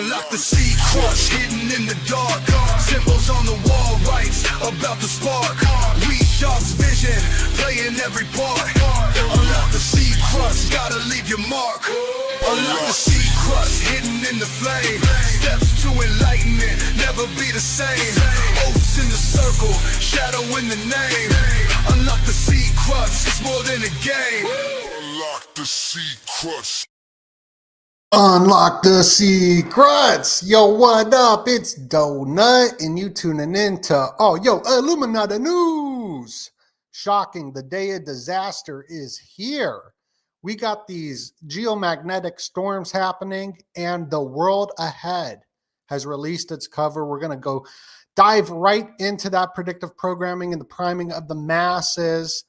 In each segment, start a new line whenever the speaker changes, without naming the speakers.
Unlock the secrets hidden in the dark. Symbols on the wall, rights about to spark. Read Sharp's vision, playing every part. Unlock the secrets, gotta leave your mark. Unlock the secrets hidden in the flame. Steps to enlightenment, never be the same. Oaths in the circle, shadow in the name. Unlock the secrets, it's more than a game. Unlock the secrets.
Unlock the secrets. Yo, what up? It's DoeNut, and you tuning in to Illuminati news. Shocking, the day of disaster is here. We got these geomagnetic storms happening, and the world ahead has released its cover. We're going to go dive right into that predictive programming and the priming of the masses.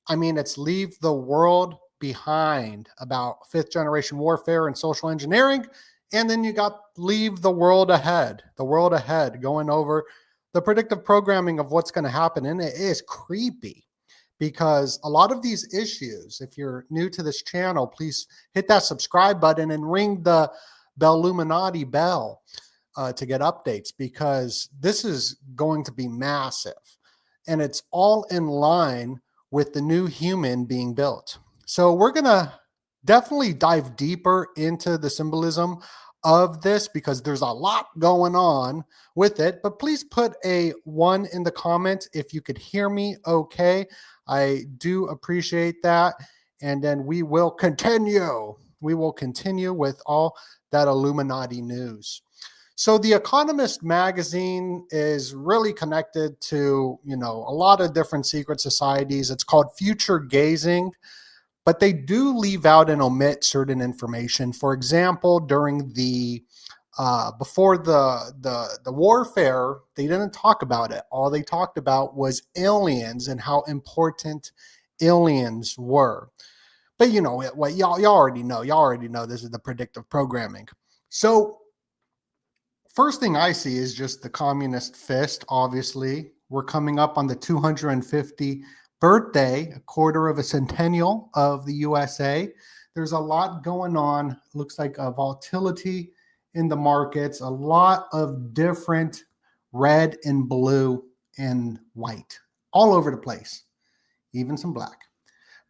I mean, it's leave the world behind about fifth generation warfare and social engineering. And then you got leave the world ahead going over the predictive programming of what's going to happen. And it is creepy because a lot of these issues, if you're new to this channel, please hit that subscribe button and ring the Illuminati bell to get updates, because this is going to be massive. And it's all in line with the new human being built. So we're going to definitely dive deeper into the symbolism of this because there's a lot going on with it. But please put a 1 in the comments if you could hear me okay. I do appreciate that. And then we will continue. We will continue with all that Illuminati news. So The Economist magazine is really connected to, a lot of different secret societies. It's called Future Gazing. But they do leave out and omit certain information. For example, during the before the warfare, they didn't talk about it. All they talked about was aliens and how important aliens were. But you know what? Y'all already know. Y'all already know this is the predictive programming. So first thing I see is just the communist fist. Obviously, we're coming up on the 250 birthday, a quarter of a centennial of the USA. There's a lot going on. Looks like a volatility in the markets, a lot of different red and blue and white all over the place, even some black.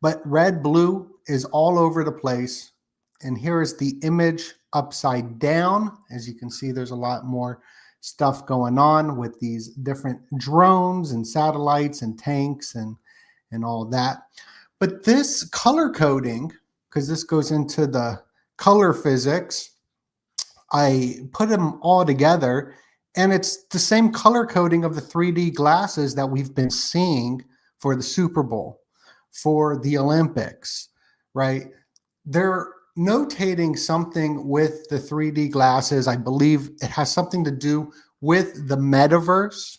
But red, blue is all over the place. And here is the image upside down. As you can see, there's a lot more stuff going on with these different drones and satellites and tanks and all of that. But this color coding, because this goes into the color physics, I put them all together, and it's the same color coding of the 3D glasses that we've been seeing for the Super Bowl, for the Olympics, right? They're notating something with the 3D glasses. I believe it has something to do with the metaverse.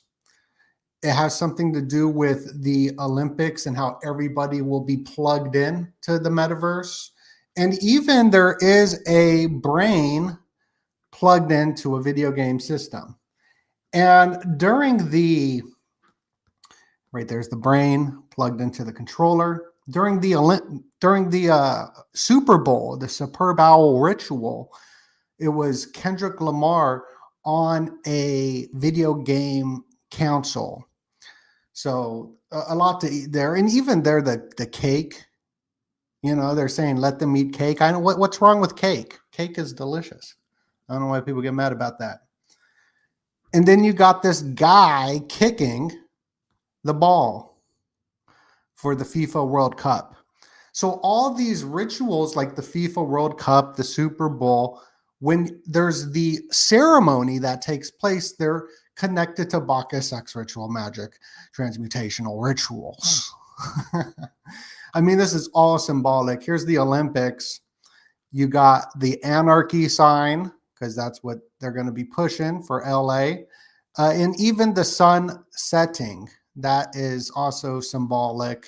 It has something to do with the Olympics and how everybody will be plugged in to the metaverse. And even there is a brain plugged into a video game system. And during the, right there's the brain plugged into the controller. During the Super Bowl, the Super Bowl ritual, it was Kendrick Lamar on a video game console. So a lot to eat there. And even there, the cake, they're saying, let them eat cake. I know what's wrong with cake. Cake is delicious. I don't know why people get mad about that. And then you got this guy kicking the ball for the FIFA World Cup. So all these rituals like the FIFA World Cup, the Super Bowl, when there's the ceremony that takes place, they're connected to Bacchus sex ritual, magic, transmutational rituals. I mean, this is all symbolic. Here's the Olympics. You got the anarchy sign, because that's what they're going to be pushing for LA. And even the sun setting, that is also symbolic.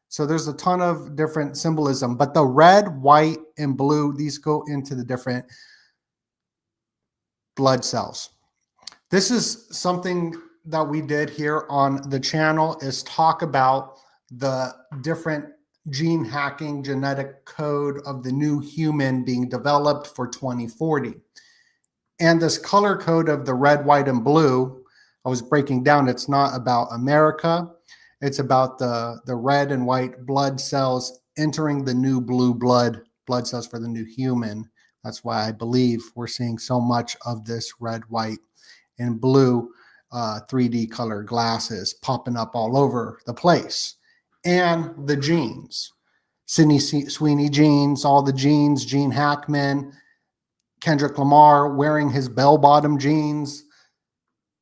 So there's a ton of different symbolism. But the red, white, and blue, these go into the different blood cells. This is something that we did here on the channel, is talk about the different gene hacking genetic code of the new human being developed for 2040. And this color code of the red, white, and blue, I was breaking down, it's not about America. It's about the red and white blood cells entering the new blue blood cells for the new human. That's why I believe we're seeing so much of this red, white, and blue 3D color glasses popping up all over the place. And the genes. Sydney Sweeney jeans, all the jeans, Gene Hackman, Kendrick Lamar wearing his bell-bottom jeans.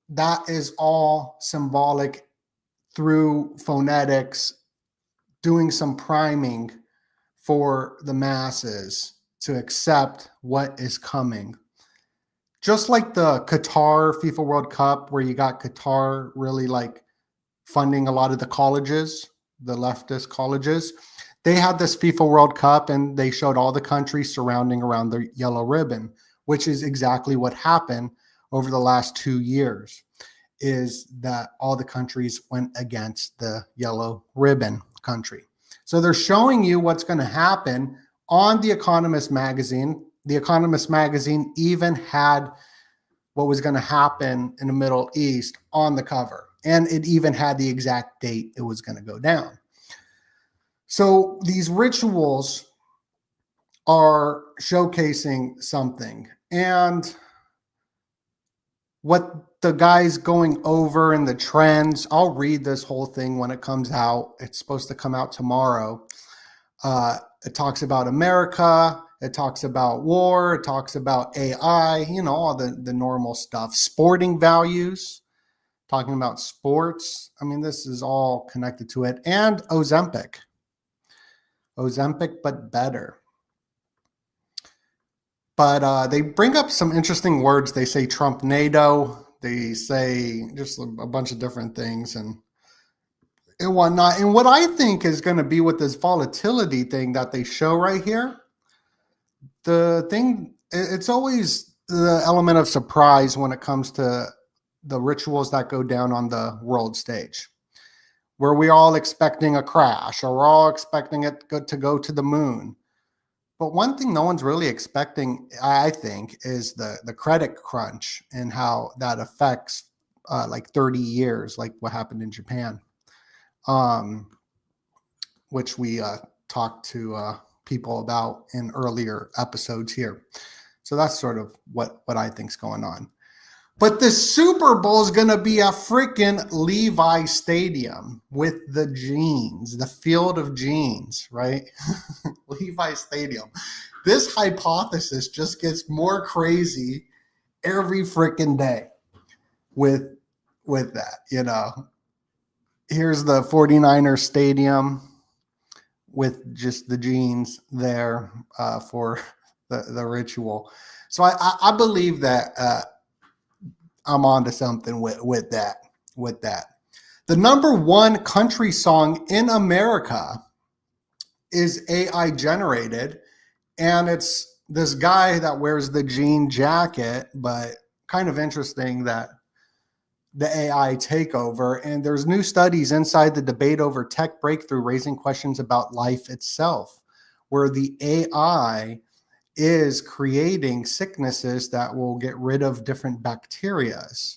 That is all symbolic through phonetics, doing some priming for the masses to accept what is coming. Just like the Qatar FIFA World Cup, where you got Qatar really like funding a lot of the colleges, the leftist colleges. They had this FIFA World Cup and they showed all the countries surrounding around the yellow ribbon, which is exactly what happened over the last 2 years, is that all the countries went against the yellow ribbon country. So they're showing you what's going to happen on The Economist magazine. The Economist magazine even had what was going to happen in the Middle East on the cover. And it even had the exact date it was going to go down. So these rituals are showcasing something. And what the guy's going over in the trends, I'll read this whole thing when it comes out. It's supposed to come out tomorrow. It talks about America. It talks about war. It talks about AI, all the normal stuff. Sporting values, talking about sports. I mean, this is all connected to it. And Ozempic, but better. But they bring up some interesting words. They say Trump-nado. They say just a bunch of different things and whatnot. And what I think is going to be with this volatility thing that they show right here, it's always the element of surprise when it comes to the rituals that go down on the world stage, where we're all expecting a crash or we're all expecting it to go to the moon. But one thing no one's really expecting, I think, is the credit crunch and how that affects like 30 years, like what happened in Japan, which we talked to people about in earlier episodes here. So that's sort of what I think's going on. But the Super Bowl is going to be a freaking Levi Stadium with the jeans, the field of jeans, right? Levi Stadium. This hypothesis just gets more crazy every freaking day with that, Here's the 49ers stadium with just the jeans there for the ritual. So I believe that I'm onto something with that. The number one country song in America is AI generated, and it's this guy that wears the jean jacket, but kind of interesting that the AI takeover. And there's new studies inside the debate over tech breakthrough raising questions about life itself, where the AI is creating sicknesses that will get rid of different bacterias.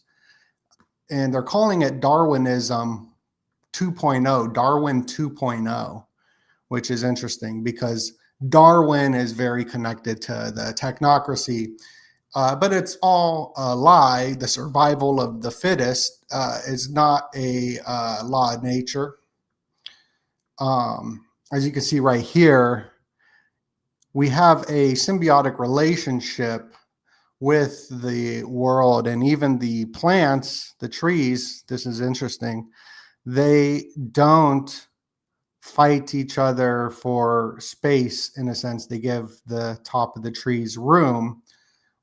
And they're calling it Darwinism 2.0, Darwin 2.0, which is interesting because Darwin is very connected to the technocracy, but it's all a lie. The survival of the fittest is not a law of nature. As you can see right here, we have a symbiotic relationship with the world, and even the plants, the trees, this is interesting, they don't fight each other for space in a sense. They give the top of the trees room,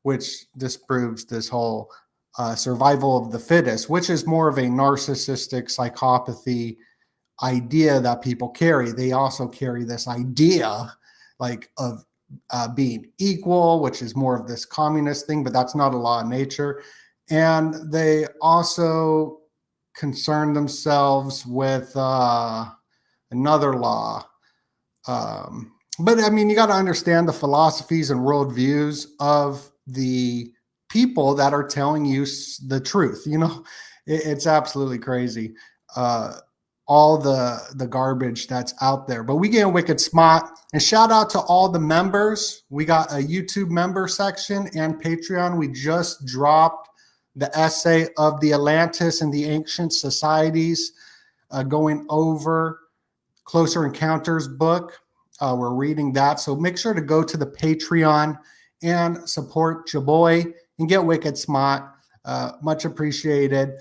which disproves this whole survival of the fittest, which is more of a narcissistic psychopathy idea that people carry. They also carry this idea like of being equal, which is more of this communist thing, but that's not a law of nature. And they also concern themselves with another law. But I mean, you got to understand the philosophies and worldviews of the people that are telling you the truth. You know, it's absolutely crazy. All the garbage that's out there, but we get wicked smart. And shout out to all the members. We got a YouTube member section and Patreon. We just dropped the essay of the Atlantis and the ancient societies, going over Closer Encounters book. We're reading that. So make sure to go to the Patreon and support your boy and get wicked smart. Much appreciated.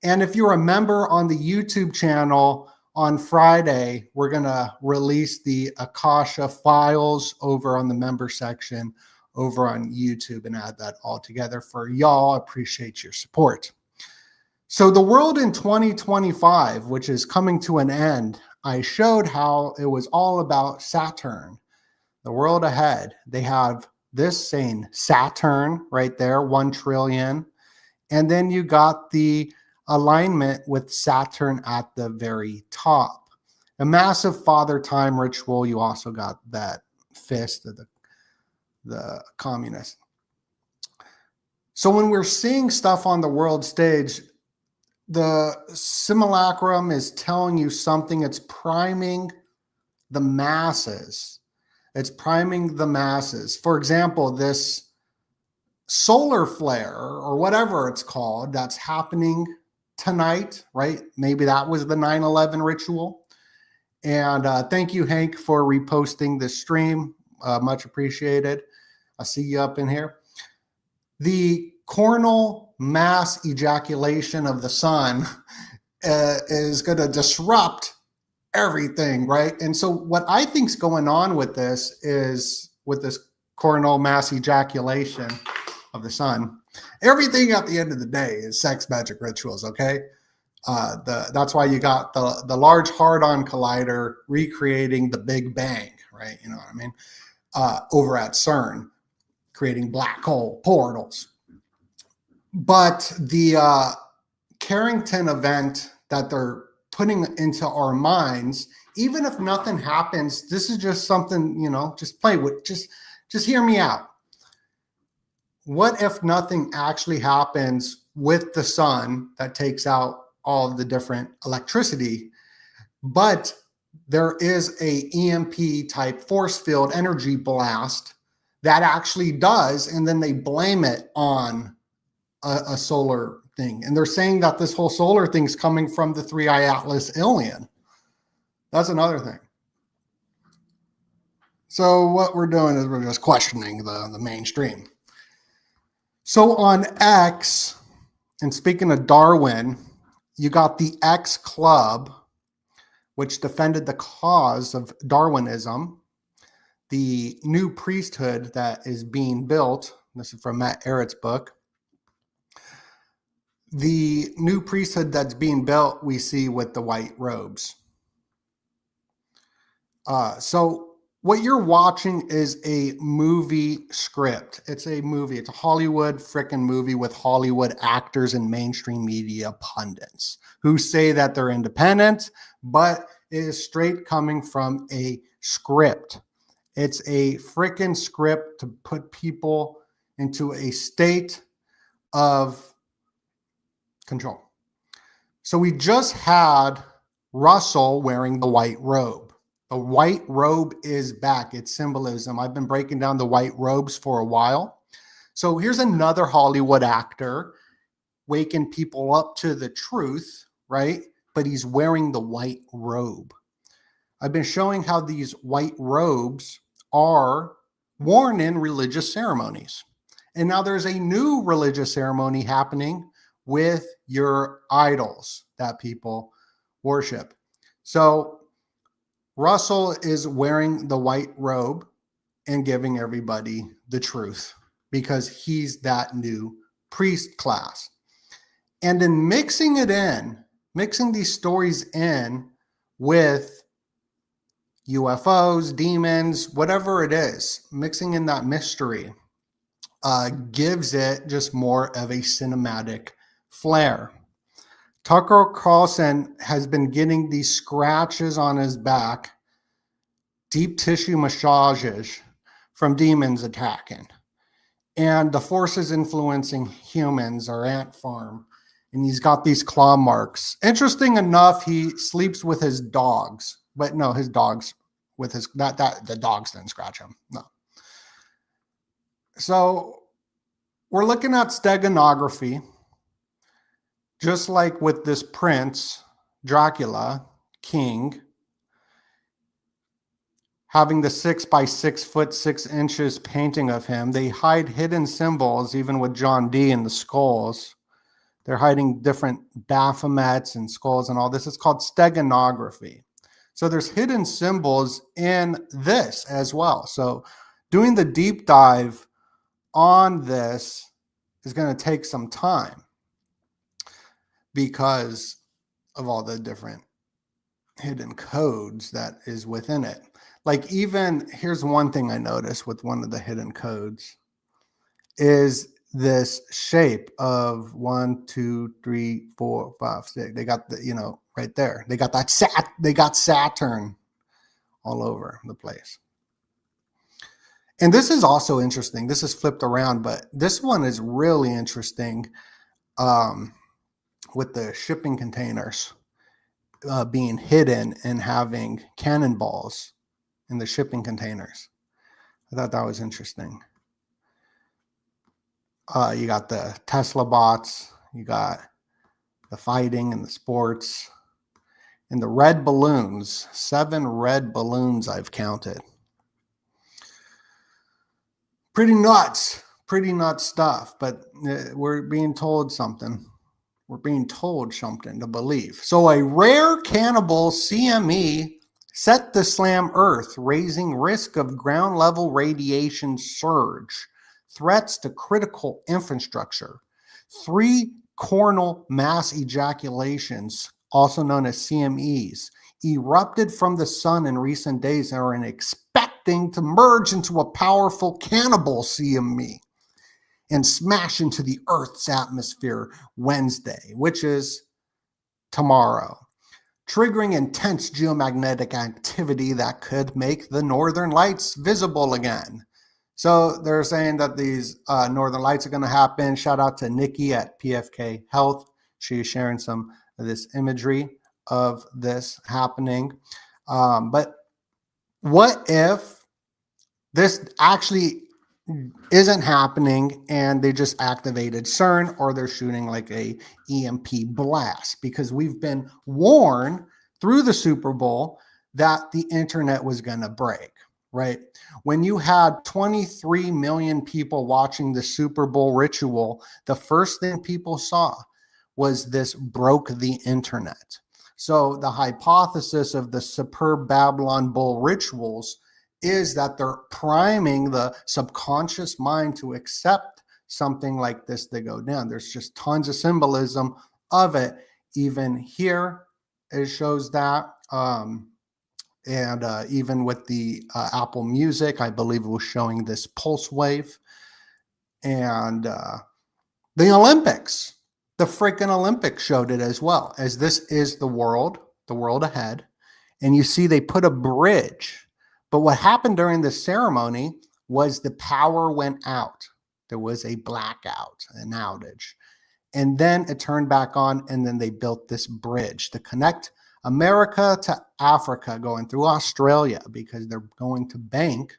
And if you're a member on the YouTube channel, on Friday, we're going to release the Akasha files over on the member section over on YouTube and add that all together for y'all. Appreciate your support. So the world in 2025, which is coming to an end, I showed how it was all about Saturn, the world ahead. They have this saying Saturn right there, 1 trillion. And then you got the alignment with Saturn at the very top. A massive father time ritual. You also got that fist of the communist. So when we're seeing stuff on the world stage, the simulacrum is telling you something. It's priming the masses. It's priming the masses. For example, this solar flare or whatever it's called that's happening tonight, right? Maybe that was the 9/11 ritual. And thank you, Hank, for reposting this stream. Much appreciated. I see you up in here. The coronal mass ejaculation of the sun is going to disrupt everything, right? And so what I think is going on with this is, with this coronal mass ejaculation of the sun, everything at the end of the day is sex magic rituals, okay? That's why you got the Large Hadron Collider recreating the Big Bang, right? You know what I mean? Over at CERN, creating black hole portals. But the Carrington event that they're putting into our minds, even if nothing happens, this is just something, you know, just play with, just hear me out. What if nothing actually happens with the sun that takes out all of the different electricity, but there is a EMP type force field energy blast that actually does, and then they blame it on a solar thing. And they're saying that this whole solar thing is coming from the 3-eye Atlas alien. That's another thing. So what we're doing is we're just questioning the mainstream. So on X, and speaking of Darwin, you got the X Club, which defended the cause of Darwinism. The new priesthood that is being built, this is from Matt Ehret's book. The new priesthood that's being built, we see with the white robes. So what you're watching is a movie script. It's a movie. It's a Hollywood frickin' movie with Hollywood actors and mainstream media pundits who say that they're independent, but it is straight coming from a script. It's a frickin' script to put people into a state of control. So we just had Russell wearing the white robe. The white robe is back. It's symbolism. I've been breaking down the white robes for a while. So here's another Hollywood actor waking people up to the truth, right? But he's wearing the white robe. I've been showing how these white robes are worn in religious ceremonies. And now there's a new religious ceremony happening with your idols that people worship. So Russell is wearing the white robe and giving everybody the truth because he's that new priest class. And in mixing these stories in with UFOs, demons, whatever it is, mixing in that mystery gives it just more of a cinematic flair. Tucker Carlson has been getting these scratches on his back, deep tissue massages from demons attacking. And the forces influencing humans are Ant Farm. And he's got these claw marks. Interesting enough, he sleeps with his dogs. But no, his dogs with his the dogs didn't scratch him. No. So we're looking at steganography, just like with this prince, Dracula, king, having the 6 by 6 foot 6 inches painting of him. They hide hidden symbols, even with John Dee in the skulls. They're hiding different Baphomets and skulls and all this. It's called steganography. So there's hidden symbols in this as well. So doing the deep dive on this is going to take some time because of all the different hidden codes that is within it. Like, even here's one thing I noticed with one of the hidden codes is this shape of 1, 2, 3, 4, 5, 6. They got the, right there. They got that they got Saturn all over the place. And this is also interesting. This is flipped around, but this one is really interesting with the shipping containers being hidden and having cannonballs in the shipping containers. I thought that was interesting. You got the Tesla bots, you got the fighting and the sports, and the red balloons. 7 red balloons I've counted. Pretty nuts stuff, but we're being told something. We're being told something to believe. So a rare cannibal CME set to slam Earth, raising risk of ground level radiation surge, threats to critical infrastructure. 3 coronal mass ejaculations, also known as CMEs, erupted from the sun in recent days and are expecting to merge into a powerful cannibal CME and smash into the Earth's atmosphere Wednesday, which is tomorrow, triggering intense geomagnetic activity that could make the northern lights visible again. So they're saying that these northern lights are going to happen. Shout out to Nikki at PFK Health. She's sharing some of this imagery of this happening. But what if this actually isn't happening and they just activated CERN, or they're shooting like a EMP blast? Because we've been warned through the Super Bowl that the internet was going to break, right? When you had 23 million people watching the Super Bowl ritual, the first thing people saw was this broke the internet. So the hypothesis of the superb Babylon Bull rituals is that they're priming the subconscious mind to accept something like this to go down. There's just tons of symbolism of it. Even here, it shows that. Even with the Apple Music, I believe it was showing this pulse wave. And the Olympics, the freaking Olympics showed it as well, as this is the world ahead. And you see they put a bridge. But what happened during the ceremony was the power went out. There was a blackout, an outage. And then it turned back on, and then they built this bridge to connect America to Africa, going through Australia, because they're going to bank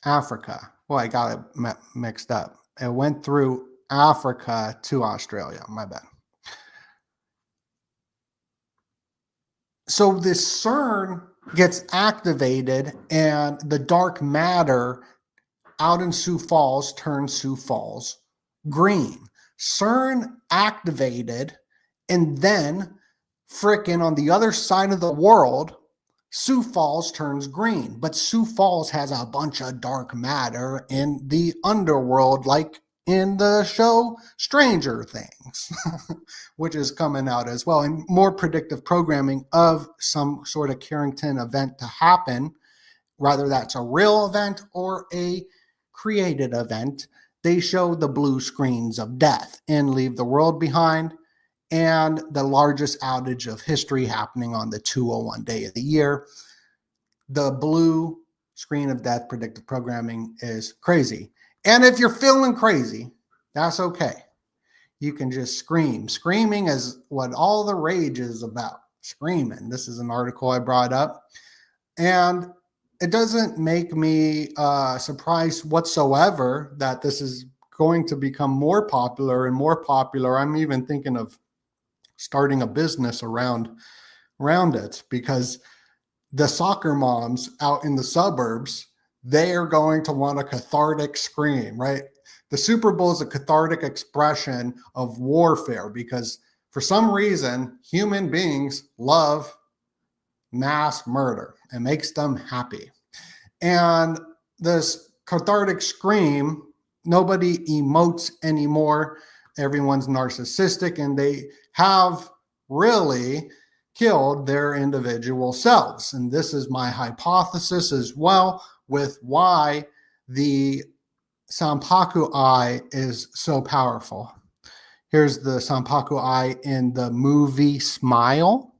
Africa. Well, I got it mixed up. It went through Africa to Australia. My bad. So this CERN gets activated, and the dark matter out in Sioux Falls turns Sioux Falls green. CERN activated, and then frickin' on the other side of the world, Sioux Falls turns green. But Sioux Falls has a bunch of dark matter in the underworld, like in the show Stranger Things, which is coming out as well, and more predictive programming of some sort of Carrington event to happen, whether that's a real event or a created event. They show the blue screens of death and Leave the World Behind, and the largest outage of history happening on the 201 day of the year. The blue screen of death predictive programming is crazy. And if you're feeling crazy, that's okay. You can just scream. Screaming is what all the rage is about. Screaming. This is an article I brought up. And it doesn't make me surprised whatsoever that this is going to become more popular and more popular. I'm even thinking of starting a business around it, because the soccer moms out in the suburbs, they are going to want a cathartic scream, right? The Super Bowl is a cathartic expression of warfare, because for some reason, human beings love mass murder. It makes them happy. And this cathartic scream, nobody emotes anymore. Everyone's narcissistic, and they have really killed their individual selves. And this is my hypothesis as well with why the Sampaku eye is so powerful. Here's the Sampaku eye in the movie Smile.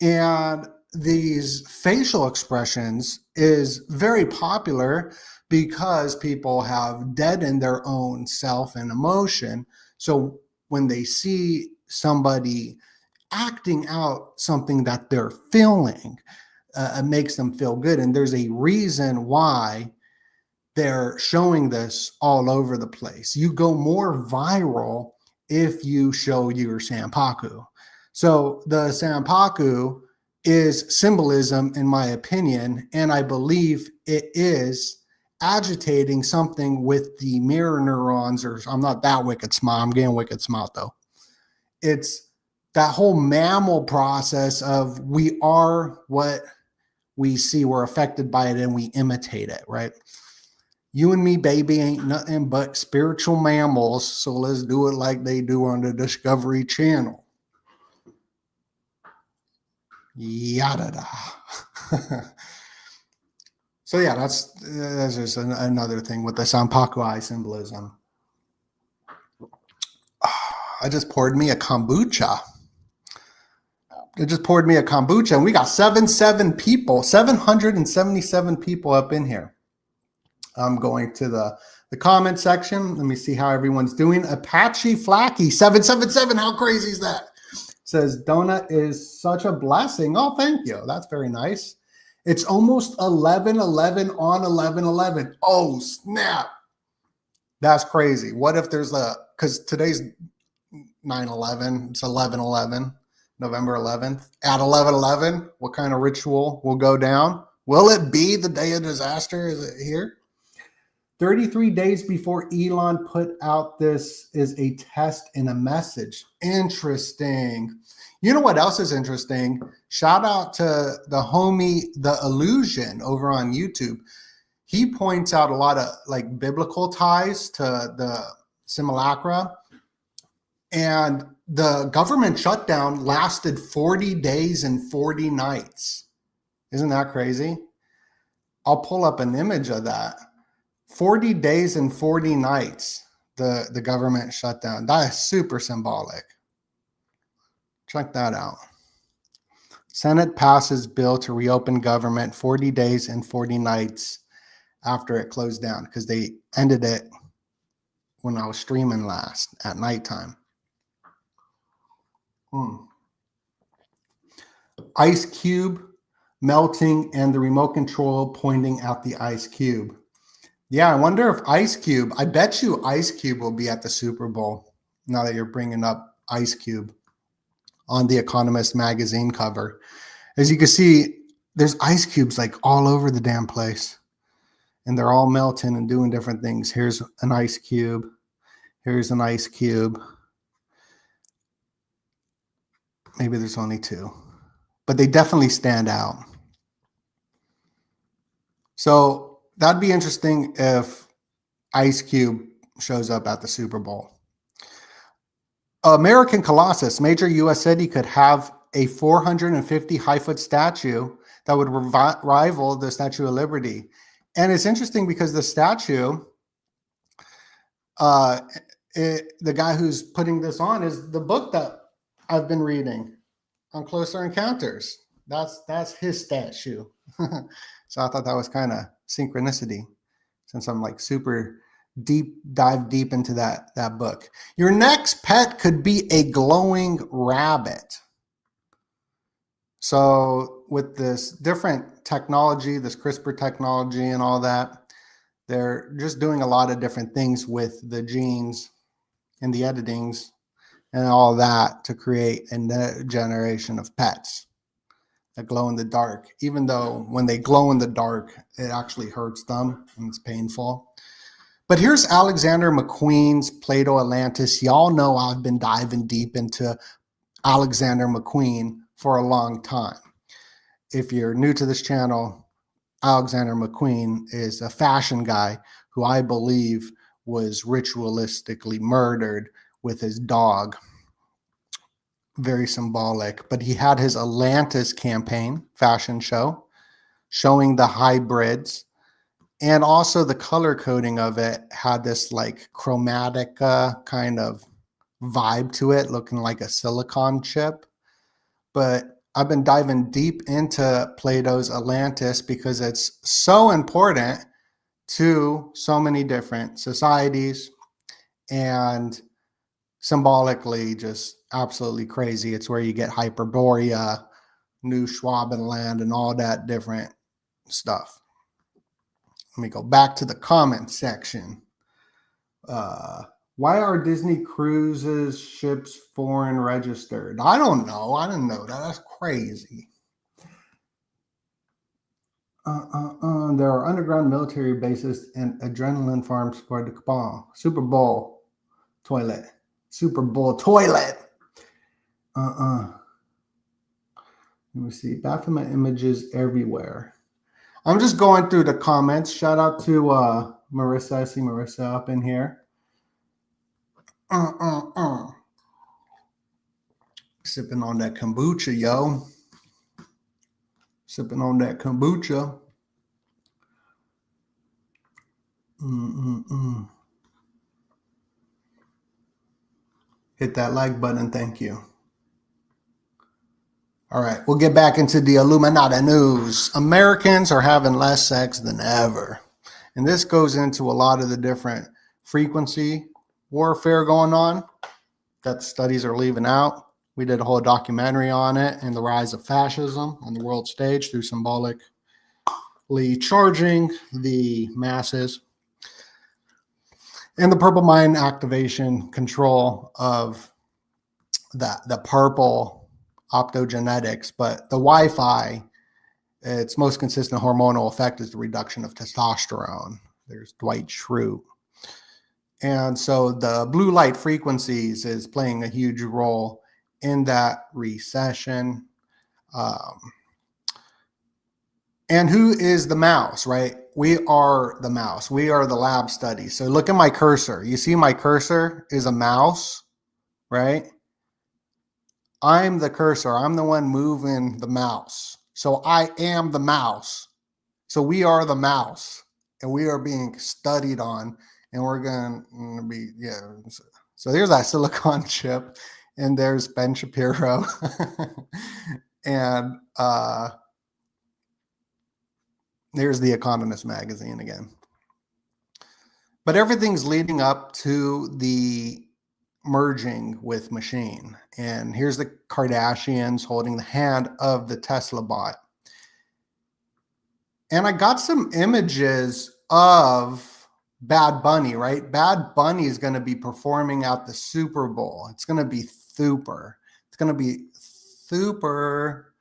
And these facial expressions is very popular because people have deadened their own self and emotion. So when they see somebody acting out something that they're feeling, it makes them feel good. And there's a reason why they're showing this all over the place. You go more viral if you show your Sampaku. So the Sampaku is symbolism, in my opinion, and I believe it is agitating something with the mirror neurons, or I'm not that wicked smart. I'm getting wicked smart though. It's that whole mammal process of we are what we see, we're affected by it, and we imitate it, right? You and me, baby, ain't nothing but spiritual mammals, so let's do it like they do on the Discovery Channel. Yada da. So yeah, that's just another thing with the Sampaku eye symbolism. I just poured me a kombucha. And we got 777 people up in here. I'm going to the comment section. Let me see how everyone's doing. Apache Flacky 777. How crazy is that? Says DoeNut is such a blessing. Oh, thank you. That's very nice. It's almost 11:11 on 11:11. Oh, snap. That's crazy. What if there's because today's 9/11. It's 11/11, November 11th. At 11/11, what kind of ritual will go down? Will it be the day of disaster? Is it here? 33 days before Elon put out this is a test and a message. Interesting. You know what else is interesting? Shout out to the homie, The Illusion, over on YouTube. He points out a lot of like biblical ties to the simulacra. And the government shutdown lasted 40 days and 40 nights. Isn't that crazy? I'll pull up an image of that. 40 days and 40 nights, the government shut down. That is super symbolic. Check that out. Senate passes bill to reopen government 40 days and 40 nights after it closed down, because they ended it when I was streaming last at nighttime. Ice cube melting and the remote control pointing at the ice cube. Yeah, I wonder if Ice Cube, I bet you Ice Cube will be at the Super Bowl, now that you're bringing up Ice Cube on the Economist magazine cover. As you can see, there's ice cubes like all over the damn place, and they're all melting and doing different things. Here's an ice cube. Here's an ice cube. Maybe there's only two, but they definitely stand out. So that'd be interesting if Ice Cube shows up at the Super Bowl. American Colossus, major U.S. city, could have a 450 high-foot statue that would rival the Statue of Liberty. And it's interesting because the statue, the guy who's putting this on is the book that I've been reading on Closer Encounters. That's his statue. So I thought that was kind of synchronicity, since I'm like super dive deep into that book. Your next pet could be a glowing rabbit. So with this different technology, this CRISPR technology and all that, they're just doing a lot of different things with the genes and the editings and all that to create a generation of pets that glow in the dark, even though when they glow in the dark, it actually hurts them and it's painful. But here's Alexander McQueen's Plato Atlantis. Y'all know I've been diving deep into Alexander McQueen for a long time. If you're new to this channel, Alexander McQueen is a fashion guy who I believe was ritualistically murdered with his dog. Very symbolic. But he had his Atlantis campaign, fashion show, showing the hybrids. And also the color coding of it had this like chromatic kind of vibe to it, looking like a silicon chip. But I've been diving deep into Plato's Atlantis because it's so important to so many different societies and symbolically just absolutely crazy. It's where you get Hyperborea, New Schwabenland, and all that different stuff. Let me go back to the comment section. Why are Disney cruises ships foreign registered? I don't know. I didn't know that. That's crazy. There are underground military bases and adrenaline farms for the cabal. Super Bowl toilet. Super Bowl toilet. Let me see. Baphomet images everywhere. I'm just going through the comments. Shout out to Marissa. I see Marissa up in here. Sipping on that kombucha, yo. Sipping on that kombucha. Hit that like button. Thank you. All right, we'll get back into the Illuminati news. Americans are having less sex than ever. And this goes into a lot of the different frequency warfare going on that the studies are leaving out. We did a whole documentary on it and the rise of fascism on the world stage through symbolically charging the masses. And the purple mind activation control of the purple optogenetics, but the Wi-Fi, its most consistent hormonal effect is the reduction of testosterone. There's Dwight Schrute. And so the blue light frequencies is playing a huge role in that recession. And who is the mouse, right? We are the mouse. We are the lab study. So look at my cursor. You see my cursor is a mouse, right? I'm the cursor. I'm the one moving the mouse. So I am the mouse. So we are the mouse. And we are being studied on. And we're going to be, yeah. So there's that silicon chip. And there's Ben Shapiro. And there's The Economist magazine again. But everything's leading up to the merging with machine. And here's the Kardashians holding the hand of the Tesla bot. And I got some images of Bad Bunny, right? Bad Bunny is going to be performing at the Super Bowl. It's going to be super. It's going to be Super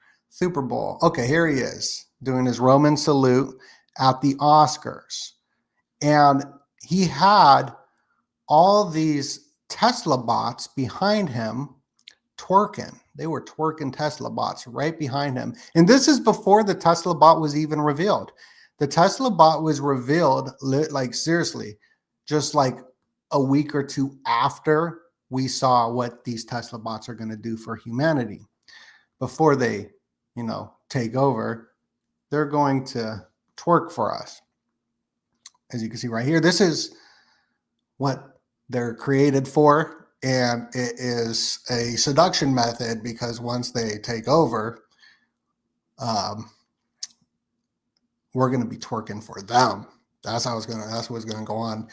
Bowl. Okay, here he is doing his Roman salute at the Oscars. And he had all these Tesla bots behind him twerking. They were twerking Tesla bots right behind him. And this is before the Tesla bot was even revealed. The Tesla bot was revealed, like seriously, just like a week or two after we saw what these Tesla bots are going to do for humanity. Before they, take over, they're going to twerk for us. As you can see right here, this is what they're created for. And it is a seduction method because once they take over, we're going to be twerking for them. That's what's going to go on.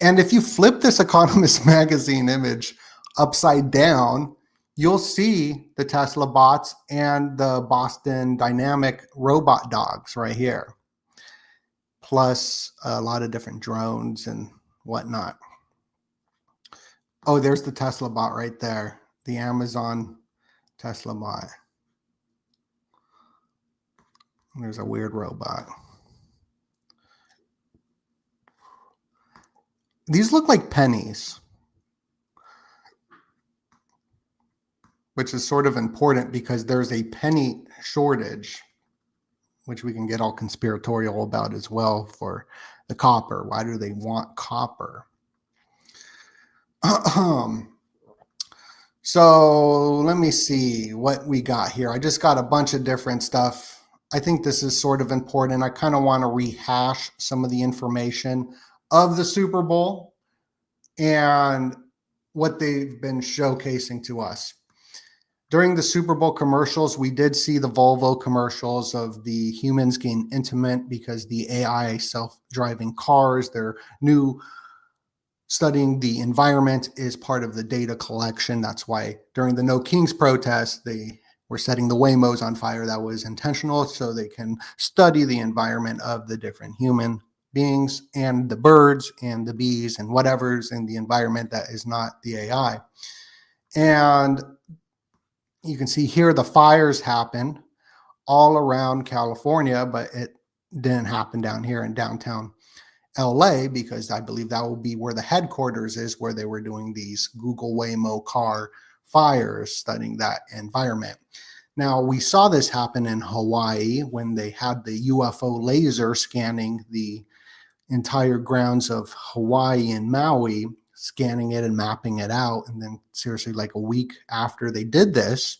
And if you flip this Economist magazine image upside down, you'll see the Tesla bots and the Boston Dynamic robot dogs right here, plus a lot of different drones and whatnot. Oh, there's the Tesla bot right there, the Amazon Tesla bot. There's a weird robot. These look like pennies, which is sort of important because there's a penny shortage, which we can get all conspiratorial about as well, for the copper. Why do they want copper? So let me see what we got here. I just got a bunch of different stuff. I think this is sort of important. I kind of want to rehash some of the information of the Super Bowl and what they've been showcasing to us. During the Super Bowl commercials, we did see the Volvo commercials of the humans getting intimate because the AI self-driving cars, their new studying the environment is part of the data collection. That's why during the No Kings protest, they were setting the Waymos on fire. That was intentional so they can study the environment of the different human beings and the birds and the bees and whatever's in the environment that is not the AI. And you can see here the fires happen all around California, but it didn't happen down here in downtown LA because I believe that will be where the headquarters is, where they were doing these Google Waymo car fires, studying that environment. Now, we saw this happen in Hawaii when they had the UFO laser scanning the entire grounds of Hawaii and Maui, scanning it and mapping it out. And then seriously, like a week after they did this,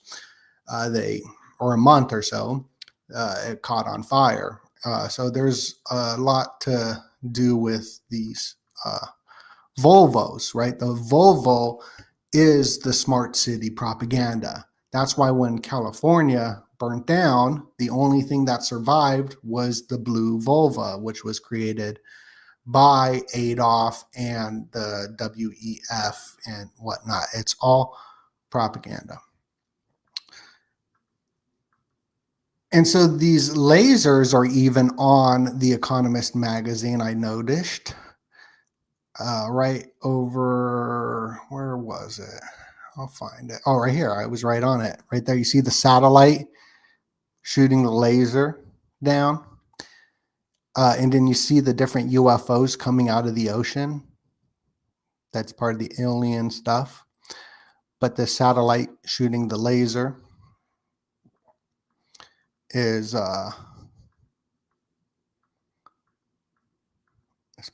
or a month or so, it caught on fire. So there's a lot to do with these Volvos, right? The Volvo is the smart city propaganda. That's why when California burnt down, the only thing that survived was the blue Volvo, which was created by Adolf and the WEF and whatnot. It's all propaganda. And so these lasers are even on The Economist magazine, I noticed. Right over, where was it? I'll find it. Oh, right here. I was right on it. Right there. You see the satellite shooting the laser down. And then you see the different UFOs coming out of the ocean. That's part of the alien stuff. But the satellite shooting the laser is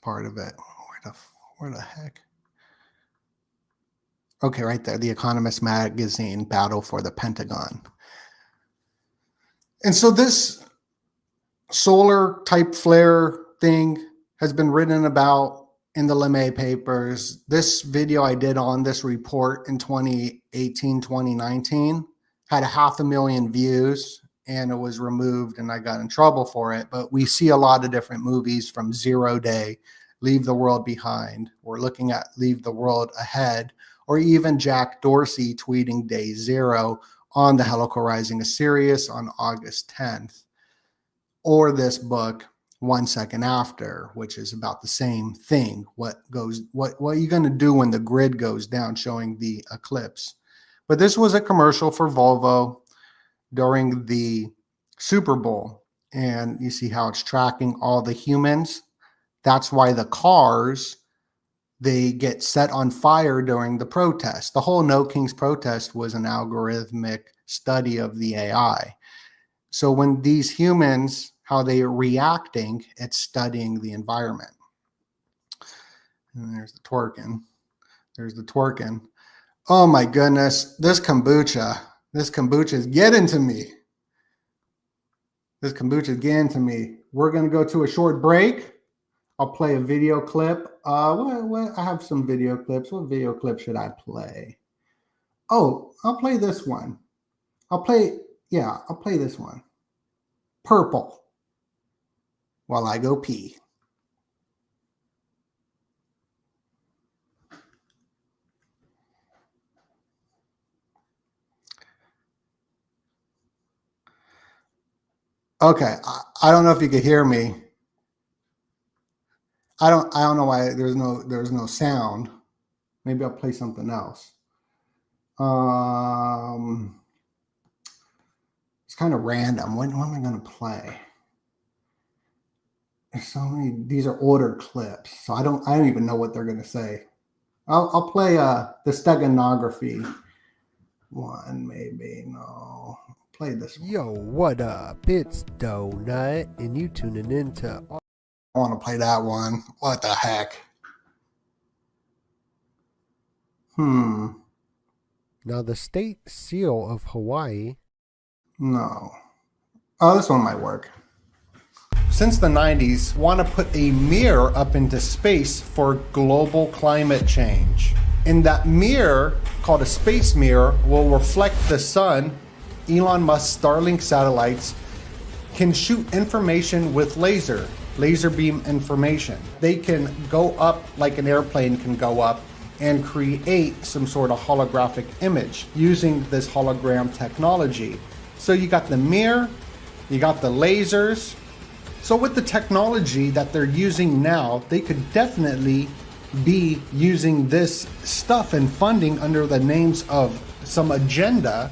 part of it. Where the heck? Okay, right there. The Economist magazine, Battle for the Pentagon. And so this solar type flare thing has been written about in the LeMay papers. This video I did on this report in 2018, 2019 had 500,000 views, and it was removed and I got in trouble for it. But we see a lot of different movies from 0 Day, Leave the World Behind. We're looking at Leave the World Ahead, or even Jack Dorsey tweeting Day Zero on the Helical Rising of Sirius on August 10th. Or this book, 1 Second After, which is about the same thing. What are you going to do when the grid goes down, showing the eclipse? But this was a commercial for Volvo during the Super Bowl. And you see how it's tracking all the humans. That's why the cars, they get set on fire during the protest. The whole No Kings protest was an algorithmic study of the AI. So when these humans, how they are reacting, it's studying the environment. And there's the twerking. There's the twerking. Oh my goodness, this kombucha is getting to me. This kombucha is getting to me. We're going to go to a short break. I'll play a video clip. I have some video clips. What video clip should I play? Oh, I'll play this one. I'll play this one. purple while I go pee. Okay, I don't know if you could hear me. I don't know why there's no sound. Maybe I'll play something else. It's kind of random. What am I going to play? There's so many. These are ordered clips, so I don't even know what they're going to say. I'll play the steganography one, maybe. No, play this one.
Yo, what up? It's DoeNut, and you tuning in to...
I want to play that one. What the heck?
Now, the state seal of Hawaii...
No. Oh, this one might work. Since the 90s, want to put a mirror up into space for global climate change. And that mirror, called a space mirror, will reflect the sun. Elon Musk's Starlink satellites can shoot information with laser beam information. They can go up like an airplane can go up and create some sort of holographic image using this hologram technology. So you got the mirror, you got the lasers. So with the technology that they're using now, they could definitely be using this stuff and funding under the names of some agenda.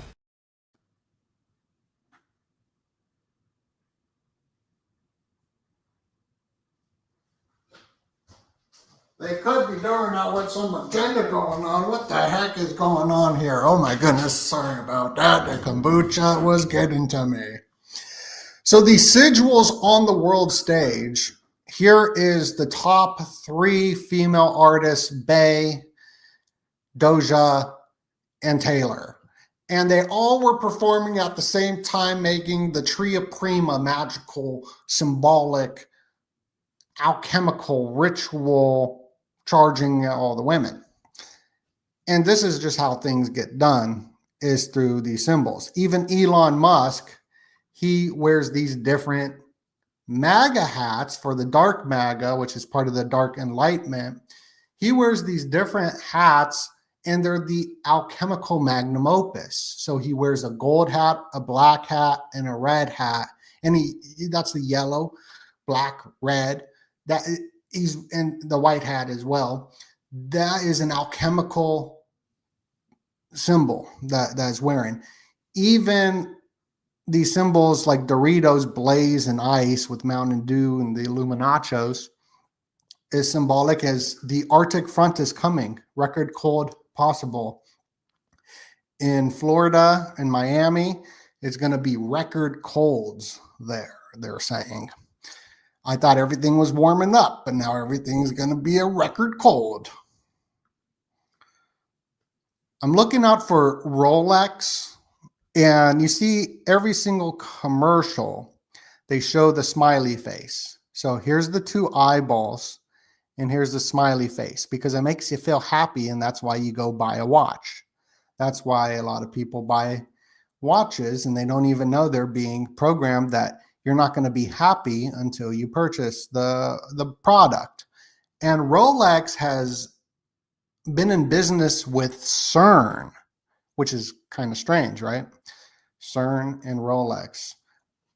They could be doing that with some agenda going on. What the heck is going on here? Oh my goodness, sorry about that. The kombucha was getting to me. So these sigils on the world stage, here is the top 3 female artists, Bey, Doja, and Taylor. And they all were performing at the same time, making the Tria Prima magical, symbolic, alchemical ritual, charging all the women. And this is just how things get done, is through these symbols. Even Elon Musk, he wears these different MAGA hats for the dark MAGA, which is part of the dark enlightenment. He wears these different hats, and they're the alchemical magnum opus. So he wears a gold hat, a black hat, and a red hat. And that's the yellow, black, red. That he's in the white hat as well. That is an alchemical symbol that is wearing. Even these symbols like Doritos, Blaze, and Ice with Mountain Dew and the Illuminachos is symbolic as the Arctic front is coming. Record cold possible. In Florida and Miami, it's going to be record colds there, they're saying. I thought everything was warming up, but now everything's going to be a record cold. I'm looking out for Rolex, and you see every single commercial, they show the smiley face. So here's the 2 eyeballs, and here's the smiley face, because it makes you feel happy, and that's why you go buy a watch. That's why a lot of people buy watches, and they don't even know they're being programmed that you're not going to be happy until you purchase the product. And Rolex has been in business with CERN, which is kind of strange, right? CERN and Rolex.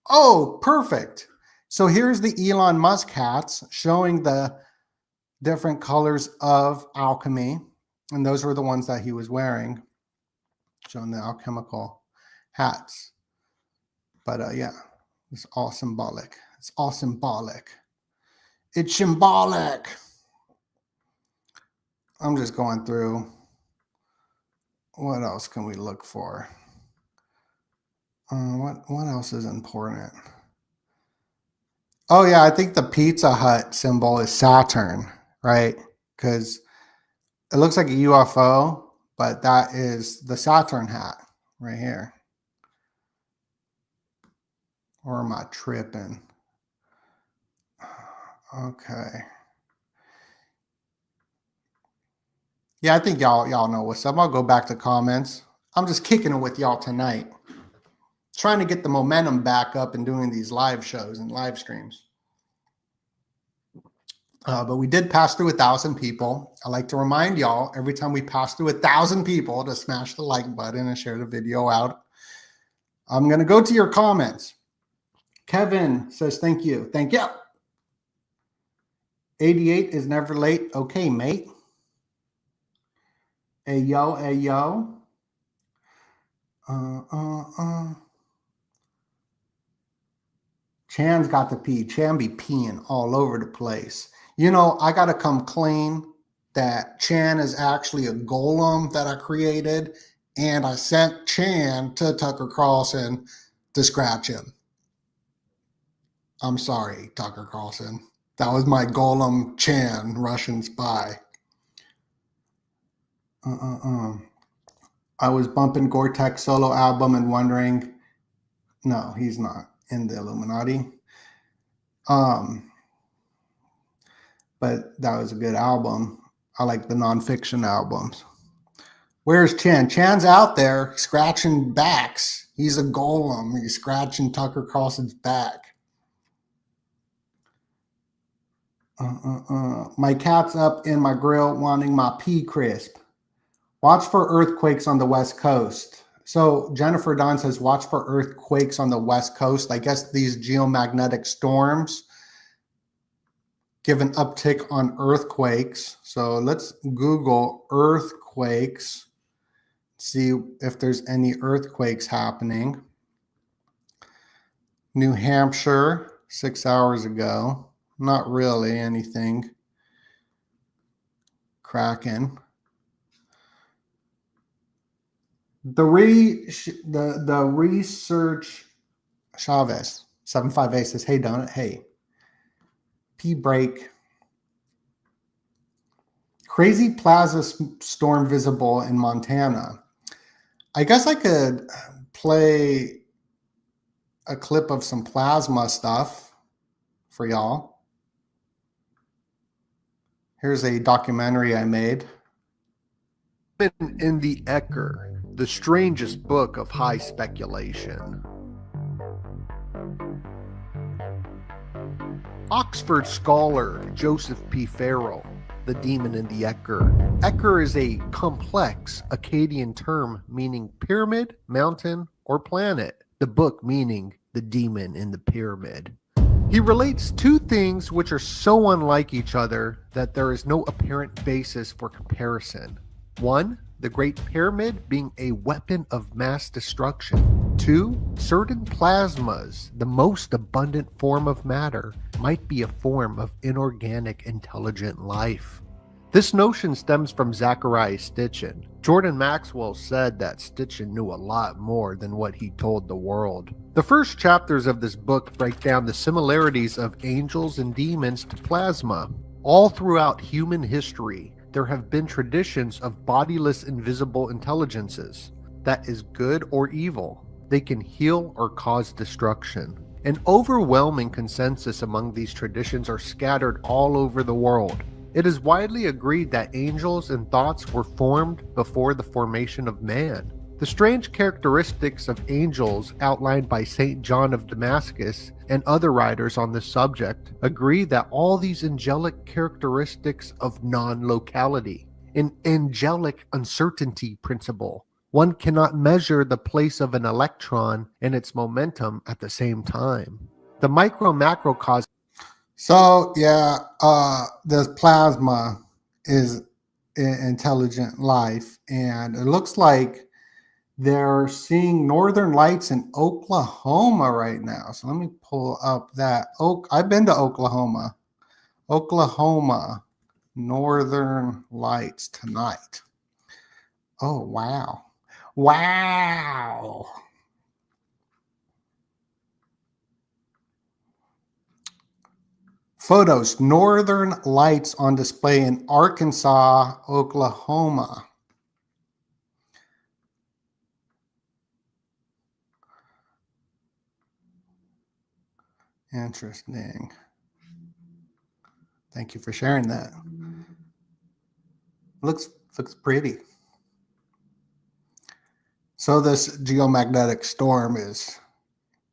Oh, perfect. So here's the Elon Musk hats showing the different colors of alchemy. And those were the ones that he was wearing, showing the alchemical hats. But yeah. It's all symbolic. It's all symbolic. It's symbolic. I'm just going through. What else can we look for? What else is important? Oh yeah, I think the Pizza Hut symbol is Saturn, right? Because it looks like a UFO, but that is the Saturn hat right here. Or am I tripping? Okay. Yeah, I think y'all know what's up. I'll go back to comments. I'm just kicking it with y'all tonight. trying to get the momentum back up and doing these live shows and live streams. But we did pass through 1,000 people. I like to remind y'all every time we pass through 1,000 people to smash the like button and share the video out. I'm going to go to your comments. Kevin says, thank you. Thank you. 88 is never late. Okay, mate. Hey, yo, hey, yo. Chan's got to pee. Chan be peeing all over the place. You know, I got to come clean that Chan is actually a golem that I created, and I sent Chan to Tucker Carlson to scratch him. I'm sorry, Tucker Carlson. That was my golem Chan, Russian spy. I was bumping Gore-Tex solo album and wondering, no, he's not in the Illuminati. But that was a good album. I like the nonfiction albums. Where's Chan? Chan's out there scratching backs. He's a golem. He's scratching Tucker Carlson's back. My cat's up in my grill wanting my pea crisp. Watch for earthquakes on the West Coast. So Jennifer Don says, watch for earthquakes on the West Coast. I guess these geomagnetic storms give an uptick on earthquakes. So let's Google earthquakes, see if there's any earthquakes happening. New Hampshire, 6 hours ago. Not really anything cracking. The research Chavez 758 says, hey, DoeNut, hey. P break. Crazy plaza storm visible in Montana. I guess I could play a clip of some plasma stuff for y'all. Here's a documentary I made.
In the Ecker, the strangest book of high speculation. Oxford scholar Joseph P. Farrell, The Demon in the Ecker. Ecker is a complex Akkadian term meaning pyramid, mountain, or planet. The book meaning the demon in the pyramid. He relates two things which are so unlike each other that there is no apparent basis for comparison. One, the Great Pyramid being a weapon of mass destruction. Two, certain plasmas, the most abundant form of matter, might be a form of inorganic intelligent life. This notion stems from Zachariah Stitchin. Jordan Maxwell said that Stitchin knew a lot more than what he told the world. The first chapters of this book break down the similarities of angels and demons to plasma. All throughout human history, there have been traditions of bodiless invisible intelligences. That is good or evil. They can heal or cause destruction. An overwhelming consensus among these traditions are scattered all over the world. It is widely agreed that angels and thoughts were formed before the formation of man. The strange characteristics of angels outlined by St. John of Damascus and other writers on this subject agree that all these angelic characteristics of non-locality, an angelic uncertainty principle. One cannot measure the place of an electron and its momentum at the same time. The micro-macrocosm.
So yeah, the plasma is intelligent life, and it looks like they're seeing northern lights in Oklahoma right now. So let me pull up that. I've been to Oklahoma. Oklahoma, northern lights tonight. Oh, wow. Wow. Photos, northern lights on display in Arkansas, Oklahoma. Interesting. Thank you for sharing that. Looks pretty. So this geomagnetic storm is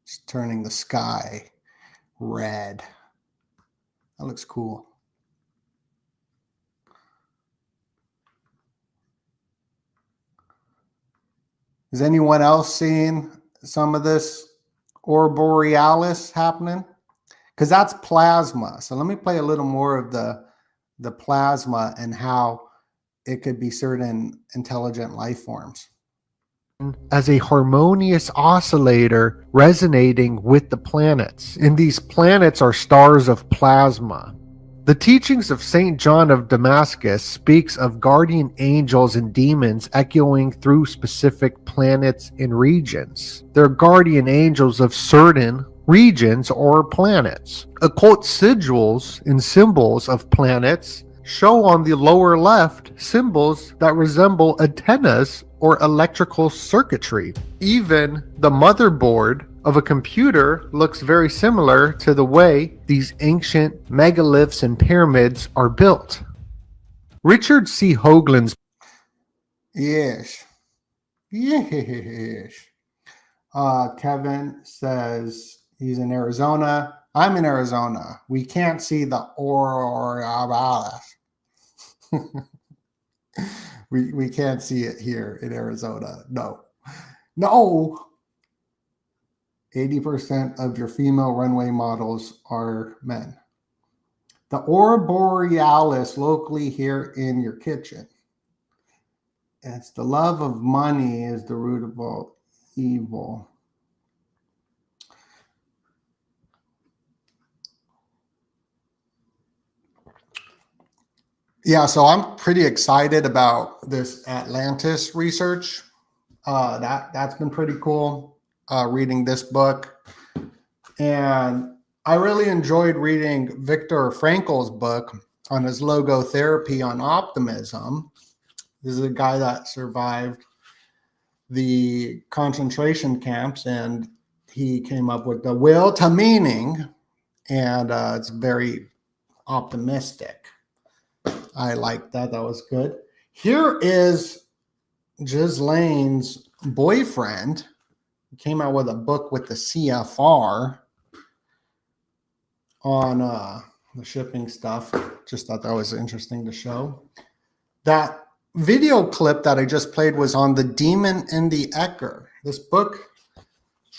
It's turning the sky red. That looks cool. Is anyone else seeing some of this aurora borealis happening? Because that's plasma. So let me play a little more of the plasma and how it could be certain intelligent life forms.
As a harmonious oscillator resonating with the planets. And these planets are stars of plasma. The teachings of St. John of Damascus speaks of guardian angels and demons echoing through specific planets and regions. They're guardian angels of certain regions or planets. Occult sigils and symbols of planets show on the lower left symbols that resemble antennas or electrical circuitry. Even the motherboard of a computer looks very similar to the way these ancient megaliths and pyramids are built. Richard C. Hoagland's
Yes. Kevin says he's in Arizona. I'm in Arizona. We can't see the aurora. we can't see it here in Arizona. No. 80% of your female runway models are men. The aurora borealis locally here in your kitchen. It's the love of money is the root of all evil. Yeah, so I'm pretty excited about this Atlantis research. That's been pretty cool, reading this book. And I really enjoyed reading Viktor Frankl's book on his logotherapy on optimism. This is a guy that survived the concentration camps, and he came up with the will to meaning, and it's very optimistic. I like that. That was good. Here is Ghislaine's boyfriend. He came out with a book with the CFR on the shipping stuff. Just thought that was interesting to show. That video clip that I just played was on The Demon in the Ecker. This book,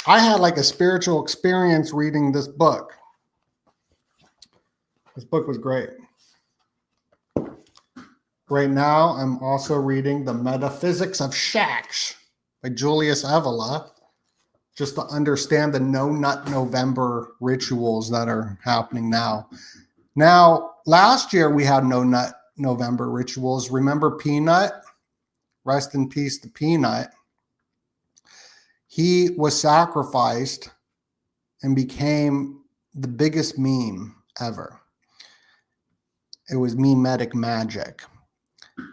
I had like a spiritual experience reading this book. This book was great. Right now, I'm also reading The Metaphysics of Shax by Julius Evola, just to understand the No Nut November rituals that are happening now. Now, last year we had No Nut November rituals. Remember Peanut? Rest in peace to Peanut. He was sacrificed and became the biggest meme ever. It was memetic magic.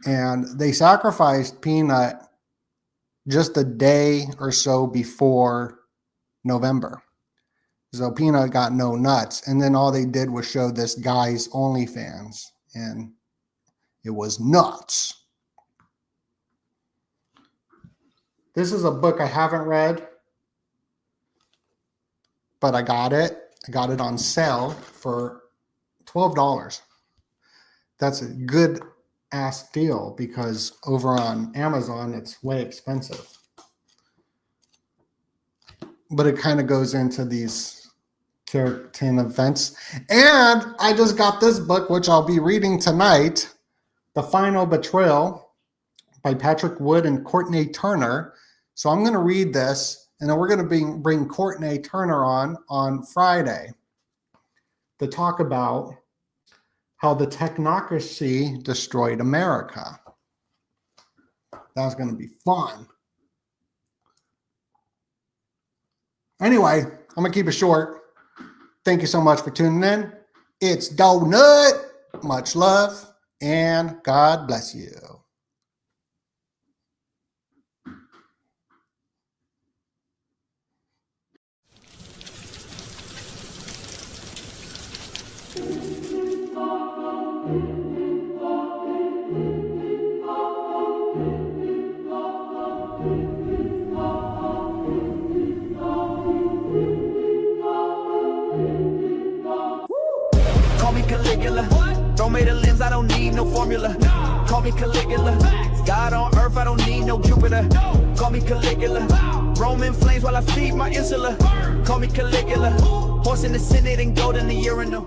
And they sacrificed Peanut just a day or so before November. So Peanut got no nuts. And then all they did was show this guy's OnlyFans. And it was nuts. This is a book I haven't read, but I got it. I got it on sale for $12. That's a good ass deal because over on Amazon, it's way expensive. But it kind of goes into these keratin events. And I just got this book, which I'll be reading tonight, The Final Betrayal by Patrick Wood and Courtney Turner. So I'm going to read this, and then we're going to bring Courtney Turner on Friday to talk about how the technocracy destroyed America. That's going to be fun. Anyway, I'm going to keep it short. Thank you so much for tuning in. It's DoeNut. Much love, and God bless you.
made of limbs, I don't need no formula. Call me Caligula. God on earth, I don't need no Jupiter. Call me Caligula. Roman flames while I feed my insula. Call me Caligula. Horse in the Senate and gold in the urinal.